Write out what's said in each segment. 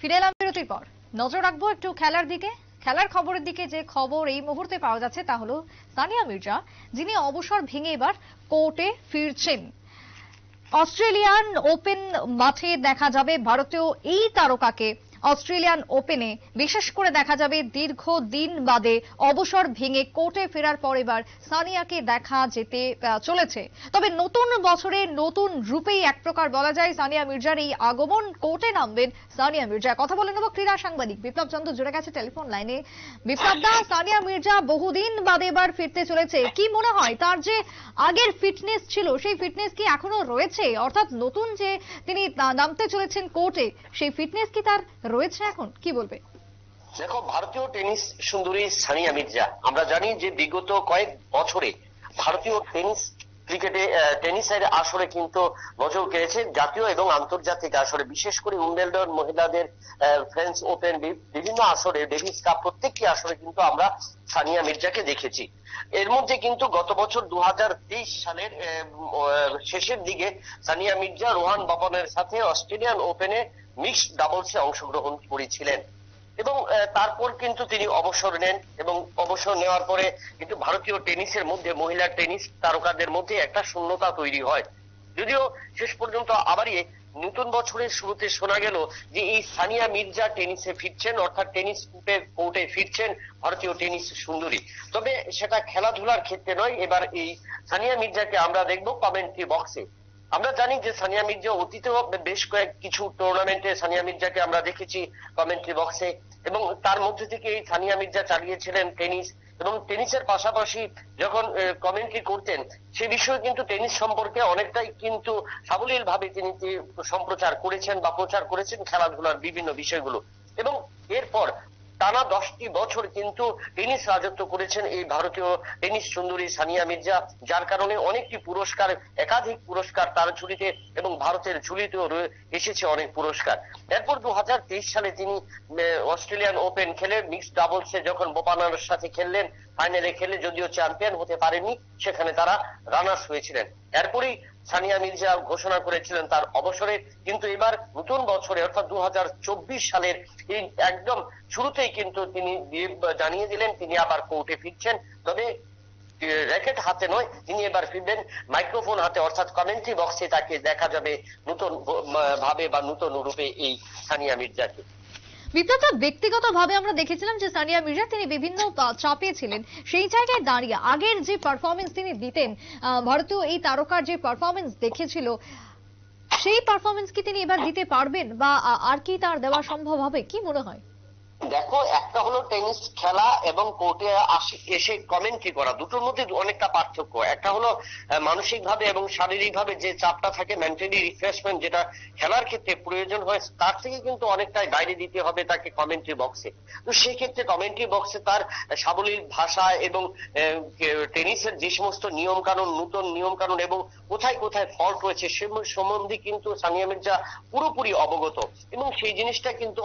ফিরে এলাম বিরতির পর। নজর রাখবো একটু খেলার দিকে। খেলার খবরের দিকে যে খবর এই মুহূর্তে পাওয়া যাচ্ছে তা হলো সানিয়া মির্জা, যিনি অবসর ভেঙে এবার কোর্টে ফিরছেন। অস্ট্রেলিয়ান ওপেন মাঠে দেখা যাবে ভারতীয় এই তারকাকে। অস্ট্রেলিয়ান ওপেনে বিশেষ করে দেখা যাবে দীর্ঘদিন বাদে অবসর ভেঙে কোর্টে ফেরার পর এবার সানিয়াকে দেখা যেতে চলেছে। তবে নতুন বছরে নতুন রূপেই এক প্রকার বলা যায় সানিয়া মির্জার এই আগমন। কোর্টে নামবেন সানিয়া মির্জা। কথা বলে নেব ক্রীড়া সাংবাদিক বিপ্লব চন্দ্র জুড়ে গেছে টেলিফোন লাইনে। বিপ্লব দা, সানিয়া মির্জা বহুদিন বাদে এবার ফিরতে চলেছে, কি মনে হয় তার যে আগের ফিটনেস ছিল সেই ফিটনেস কি এখনো রয়েছে? অর্থাৎ নতুন যে তিনি নামতে চলেছেন কোর্টে, সেই ফিটনেস কি তার রয়েছে এখন, কি বলবে? দেখো, ভারতীয় টেনিস সুন্দরী সানিয়া মির্জা, আমরা জানি যে বিগত কয়েক বছরে ভারতীয় ক্রিকেটে টেনিসের আসরে কিন্তু নজর কেড়েছে জাতীয় এবং আন্তর্জাতিক আসরে, বিশেষ করে উইম্বলডন মহিলাদের, ফ্রেঞ্চ ওপেন, বিভিন্ন আসরে, ডেভিস কাপ, প্রত্যেকটি আসরে কিন্তু আমরা সানিয়া মির্জাকে দেখেছি। এর মধ্যে কিন্তু গত বছর 2023 সালের শেষের দিকে সানিয়া মির্জা রোহান বাপনের সাথে অস্ট্রেলিয়ান ওপেনে মিক্সড ডাবলসে অংশগ্রহণ করেছিলেন এবং তারপর কিন্তু তিনি অবসর নেন এবং অবসর নেওয়ার পরে কিন্তু ভারতীয় টেনিসের মধ্যে, মহিলা টেনিস তারকাদের মধ্যে একটা শূন্যতা তৈরি হয়। যদিও শেষ পর্যন্ত আবারই নতুন বছরের শুরুতে শোনা গেল যে এই সানিয়া মির্জা টেনিসে ফিরছেন, অর্থাৎ টেনিস কোর্টে ফিরছেন ভারতীয় টেনিস সুন্দরী। তবে সেটা খেলাধুলার ক্ষেত্রে নয়, এবার এই সানিয়া মির্জাকে আমরা দেখবো কমেন্ট্রি বক্সে। আমরা জানি যে সানিয়া মির্জা অতীতেও বেশ কিছু টুর্নামেন্টে সানিয়া মির্জাকে আমরা দেখেছি কমেন্ট্রি বক্সে, এবং তার মধ্যে থেকে এই সানিয়া মির্জা চালিয়েছিলেন টেনিস, এবং টেনিসের পাশাপাশি যখন কমেন্ট্রি করতেন সে বিষয়ে কিন্তু টেনিস সম্পর্কে অনেকটাই কিন্তু সাবলীল ভাবে তিনি সম্প্রচার করেছেন বা প্রচার করেছেন খেলাধুলার বিভিন্ন বিষয়গুলো। এবং এরপর টানা 10টি বছর কিন্তু টেনিস রাজত্ব করেছেন এই ভারতীয় টেনিস সুন্দরী সানিয়া মির্জা, যার কারণে অনেকটি পুরস্কার, একাধিক পুরস্কার তার ঝুলিতে এবং ভারতের ঝুলিতেও এসেছে অনেক পুরস্কার। এরপর 2023 সালে তিনি অস্ট্রেলিয়ান ওপেন খেলে মিক্সড ডাবলসে যখন বোপানার সাথে খেললেন, ফাইনালে খেলে যদিও চ্যাম্পিয়ন হতে পারেননি, সেখানে তারা রানার্স হয়েছিলেন। এরপরেই সানিয়া মির্জা ঘোষণা করেছিলেন তার অবসরের। কিন্তু এবার নতুন বছরে অর্থাৎ 2024 সালের এই একদম শুরুতেই কিন্তু তিনি জানিয়ে দিলেন তিনি আবার কোর্টে ফিরছেন। তবে র্যাকেট হাতে নয়, তিনি এবার ফিরবেন মাইক্রোফোন হাতে, অর্থাৎ কমেন্ট্রি বক্সে তাকে দেখা যাবে নতুন ভাবে বা নতুন রূপে এই সানিয়া মির্জাকে। বিপ্লব, ব্যক্তিগতভাবে আমরা দেখেছিলাম যে সানিয়া মির্জা তিনি বিভিন্ন চাপে ছিলেন, সেই জায়গায় দাঁড়িয়ে আগের যে পারফরমেন্স তিনি দিতেন, ভারতীয় এই তারকার যে পারফরমেন্স দেখেছিল সেই পারফরমেন্স কি তিনি এবার দিতে পারবেন বা আর কি তার দেওয়া সম্ভব হবে, কি মনে হয়? দেখো, একটা হলো টেনিস খেলা এবং কোর্টে এসে কমেন্ট্রি করা, দুটোর মধ্যে অনেকটা পার্থক্য। একটা হলো মানসিক ভাবে এবং শারীরিক ভাবে যে চাপটা থাকে, মেন্টালি রিফ্রেশমেন্ট যেটা খেলার ক্ষেত্রে প্রয়োজন হয়, তার থেকে কিন্তু অনেকটাই বাইরে দিতে হবে তাকে কমেন্ট্রি বক্সে। তো সেই ক্ষেত্রে কমেন্ট্রি বক্সে তার সাবলীল ভাষা এবং টেনিসের যে সমস্ত নিয়ম কানুন, নতুন নিয়ম কানুন এবং কোথায় কোথায় ফল্ট রয়েছে সে সম্বন্ধে কিন্তু সানিয়া মির্জা পুরোপুরি অবগত, এবং সেই জিনিসটা কিন্তু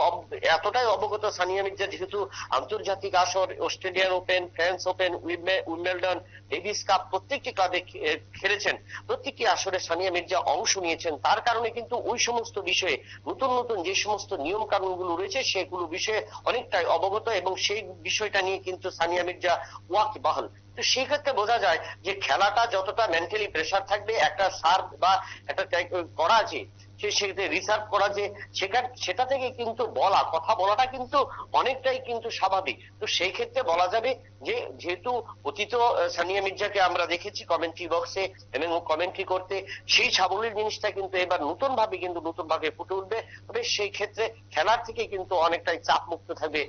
এতটাই অবগত সানিয়া মির্জা, যেহেতু আন্তর্জাতিক আসর, Australian Open, French Open, Wimbledon, Davis Cup প্রত্যেকটি ক্লাবে খেলেছেন, প্রত্যেকটি আসরে সানিয়া মির্জা অংশ নিয়েছেন। তার কারণে কিন্তু ওই সমস্ত বিষয়ে নতুন নতুন যে সমস্ত নিয়ম কানুন গুলো রয়েছে সেগুলো বিষয়ে অনেকটাই অবগত, এবং সেই বিষয়টা নিয়ে কিন্তু সানিয়া মির্জা ওয়াকিবহাল। তো সেই ক্ষেত্রে বোঝা যায় যে খেলাটা যতটা মেন্টালি প্রেসার থাকবে, একটা সার্ভ বা একটা করা আছে সেক্ষেত্রে রিসার্ভ করা, যে সেটা থেকে কিন্তু কথা বলাটা কিন্তু অনেকটাই কিন্তু স্বাভাবিক। তো সেই ক্ষেত্রে বলা যাবে যে যেহেতু অতীত সানিয়া মির্জাকে আমরা দেখেছি কমেন্ট্রি বক্সে এবং কমেন্ট্রি করতে, সেই সাবলীল জিনিসটা কিন্তু এবার নতুন ভাবে ফুটে উঠবে। তবে সেই ক্ষেত্রে খেলার থেকে কিন্তু অনেকটাই চাপ মুক্ত থাকবে।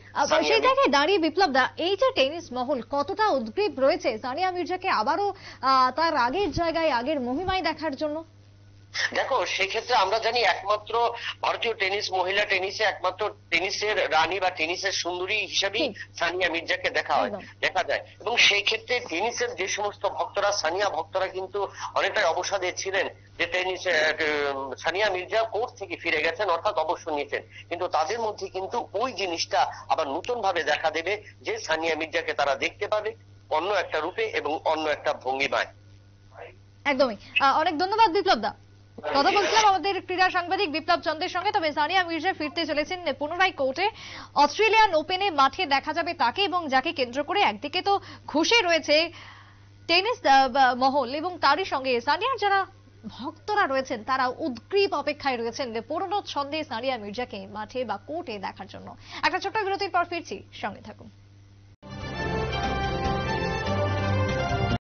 সেই জায়গায় দাঁড়িয়ে বিপ্লব দা, এই যে টেনিস মহল কতটা উদ্গ্রীব রয়েছে সানিয়া মির্জাকে আবারও তার আগের জায়গায়, আগের মহিমায় দেখার জন্য? দেখো, সেক্ষেত্রে আমরা জানি একমাত্র ভারতীয় টেনিস, মহিলা টেনিসে একমাত্র টেনিসের রানী বা টেনিসের সুন্দরী হিসেবেই সানিয়া মির্জাকে দেখা যায়, এবং সেই ক্ষেত্রে টেনিসের যে সমস্ত ভক্তরা, সানিয়া ভক্তরা কিন্তু অনেকটাই অবসাদে ছিলেন যে সানিয়া মির্জা কোর্ট থেকে ফিরে গেছেন, অর্থাৎ অবসর নিয়েছেন। কিন্তু তাদের মধ্যে কিন্তু ওই জিনিসটা আবার নতুন ভাবে দেখা দেবে যে সানিয়া মির্জাকে তারা দেখতে পাবে অন্য একটা রূপে এবং অন্য একটা ভঙ্গিমায়। একদমই। অনেক ধন্যবাদ বিপ্লব দা। কথা বলছিলাম আমাদের ক্রীড়া সাংবাদিক বিপ্লব চন্দ্রের সঙ্গে। তবে সানিয়া মির্জা ফিরতে চলেছেন পুনরায় কোর্টে। অস্ট্রেলিয়ান ওপেনে মাঠে দেখা যাবে তাকে, এবং যাকে কেন্দ্র করে একদিকে তো খুশি রয়েছে টেনিস মহল, এবং তারই সঙ্গে সানিয়ার যারা ভক্তরা রয়েছেন তারা উদ্গ্রীব অপেক্ষায় রয়েছেন পুরনো ছন্দে সানিয়া মির্জাকে মাঠে বা কোর্টে দেখার জন্য। একটা ছোট্ট বিরতির পর ফিরছি, সঙ্গে থাকুন।